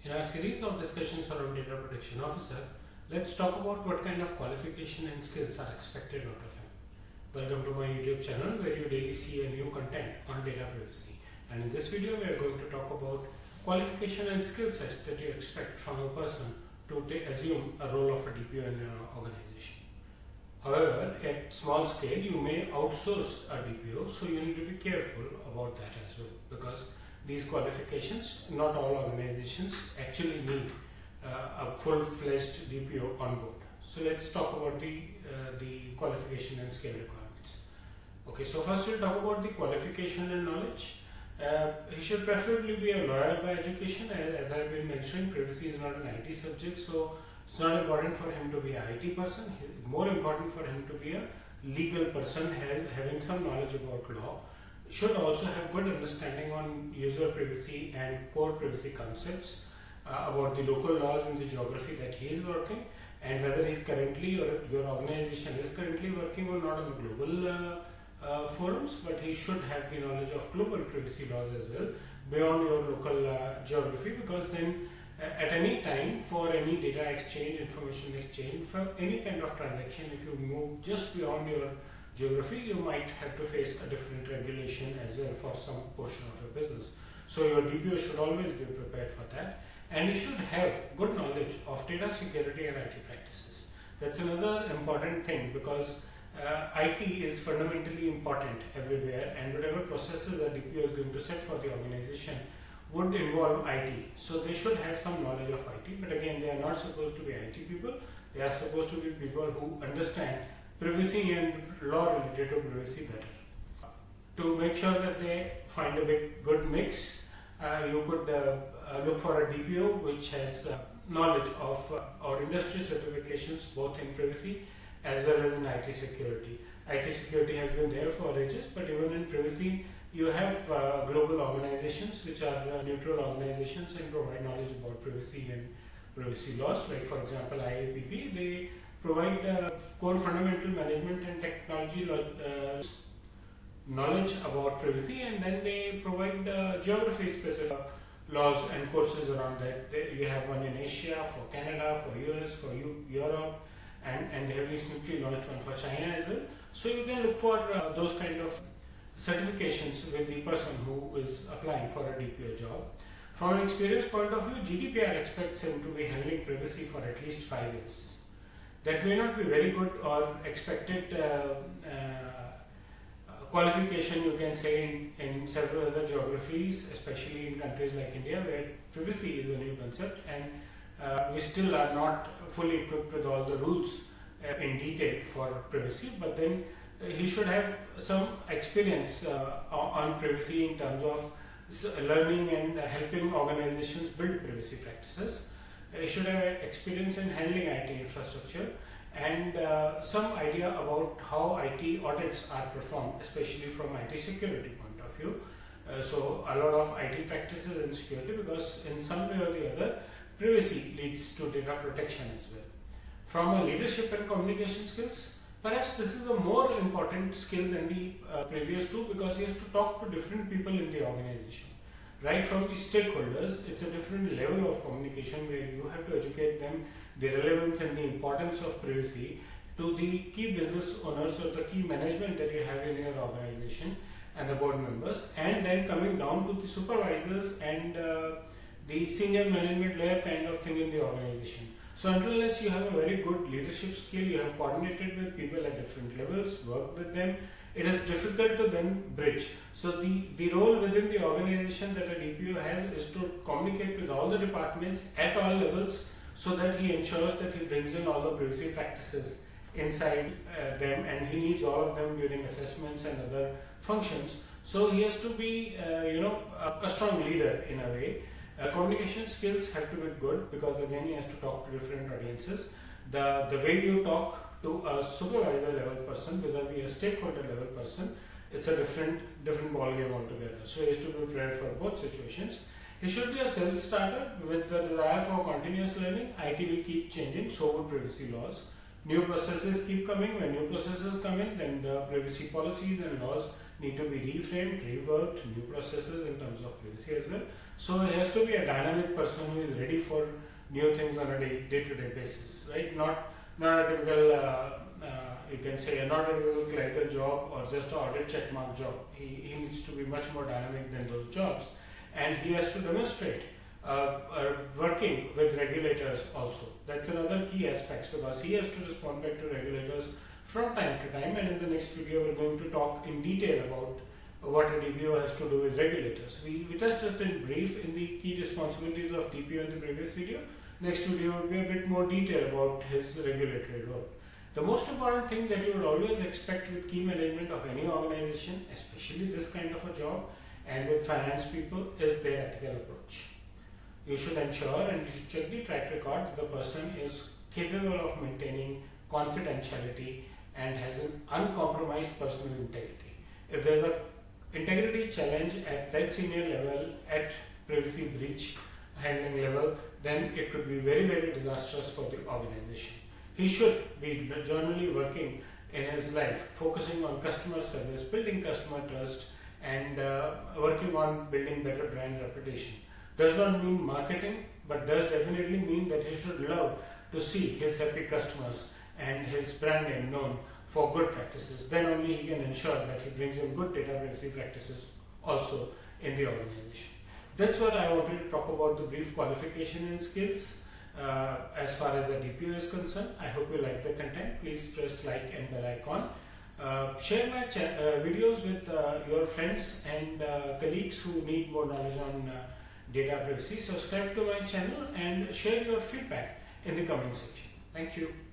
In our series of discussions around data protection officer, let's talk about what kind of qualification and skills are expected out of him. Welcome to my YouTube channel where you daily see a new content on data privacy. And in this video, we are going to talk about qualification and skill sets that you expect from a person to assume a role of a DPO in your organization. However, at small scale, you may outsource a DPO, so you need to be careful about that as well, because these qualifications, not all organizations actually need a full-fledged DPO on board. So let's talk about the qualification and skill requirements. Okay, so first we'll talk about the qualification and knowledge. He should preferably be a lawyer by education. As I've been mentioning, privacy is not an IT subject, so it's not important for him to be an IT person. It's more important for him to be a legal person having some knowledge about law. Should also have good understanding on user privacy and core privacy concepts, about the local laws in the geography that he is working, and whether he's currently or your organization is currently working or not on the global forums, but he should have the knowledge of global privacy laws as well beyond your local geography, because then at any time for any data exchange, information exchange, for any kind of transaction, if you move just beyond your geography, you might have to face a different regulation as well for some portion of your business. So your DPO should always be prepared for that, and you should have good knowledge of data security and IT practices. That's another important thing, because IT is fundamentally important everywhere, and whatever processes a DPO is going to set for the organization would involve IT. So they should have some knowledge of IT, but again, they are not supposed to be IT people. They are supposed to be people who understand privacy and law related to privacy better. To make sure that they find a good mix, you could look for a DPO which has knowledge of our industry certifications both in privacy as well as in IT security. IT security has been there for ages, but even in privacy, you have global organizations which are neutral organizations and provide knowledge about privacy and privacy laws. Like for example, CIPP, they provide core fundamental management and technology knowledge about privacy, and then they provide geography specific laws and courses around that. You have one in Asia, for Canada, for US, for Europe, and they have recently launched one for China as well. So you can look for those kind of certifications with the person who is applying for a DPO job. From an experience point of view, GDPR expects him to be handling privacy for at least 5 years. That may not be very good or expected qualification, you can say, in several other geographies, especially in countries like India, where privacy is a new concept, and we still are not fully equipped with all the rules in detail for privacy. But then he should have some experience on privacy in terms of learning and helping organizations build privacy practices. He should have experience in handling IT infrastructure and some idea about how IT audits are performed, especially from IT security point of view. So a lot of IT practices and security, because in some way or the other, privacy leads to data protection as well. From a leadership and communication skills, perhaps this is a more important skill than the previous two, because he has to talk to different people in the organization. Right from the stakeholders, it's a different level of communication where you have to educate them the relevance and the importance of privacy to the key business owners or the key management that you have in your organization and the board members, and then coming down to the supervisors and the senior management layer kind of thing in the organization. So unless you have a very good leadership skill, you have coordinated with people at different levels, worked with them, it is difficult to then bridge. So the role within the organization that a DPO has is to communicate with all the departments at all levels, so that he ensures that he brings in all the privacy practices inside them, and he needs all of them during assessments and other functions. So he has to be a strong leader in a way. Communication skills have to be good, because again he has to talk to different audiences. The way you talk to a supervisor level person vis-a-vis a stakeholder level person, it's a different ball game altogether. So he has to be prepared for both situations. He should be a self-starter with the desire for continuous learning. IT will keep changing, so will privacy laws. New processes keep coming. When new processes come in, then the privacy policies and laws need to be reframed, reworked, new processes in terms of privacy as well. So he has to be a dynamic person who is ready for new things on a day-to-day basis, right? Not a typical, you can say, not a typical clerical job or just an audit checkmark job. He needs to be much more dynamic than those jobs, and he has to demonstrate working with regulators also. That's another key aspect, because he has to respond back to regulators from time to time, and in the next video we're going to talk in detail about what a DPO has to do with regulators. We touched it in brief in the key responsibilities of DPO in the previous video. Next video will be a bit more detail about his regulatory role. The most important thing that you would always expect with key management of any organization, especially this kind of a job, and with finance people, is their ethical approach. You should ensure and you should check the track record that the person is capable of maintaining confidentiality and has an uncompromised personal integrity. If there is a integrity challenge at that senior level, at privacy breach handling level, then it could be very, very disastrous for the organization. He should be generally working in his life, focusing on customer service, building customer trust, and working on building better brand reputation. Does not mean marketing, but does definitely mean that he should love to see his happy customers and his brand name known for good practices. Then only he can ensure that he brings in good data privacy practices also in the organization. That's what I wanted to talk about, the brief qualification and skills as far as the DPO is concerned. I hope you like the content. Please press like and bell icon. Share my videos with your friends and colleagues who need more knowledge on data privacy. Subscribe to my channel and share your feedback in the comment section. Thank you.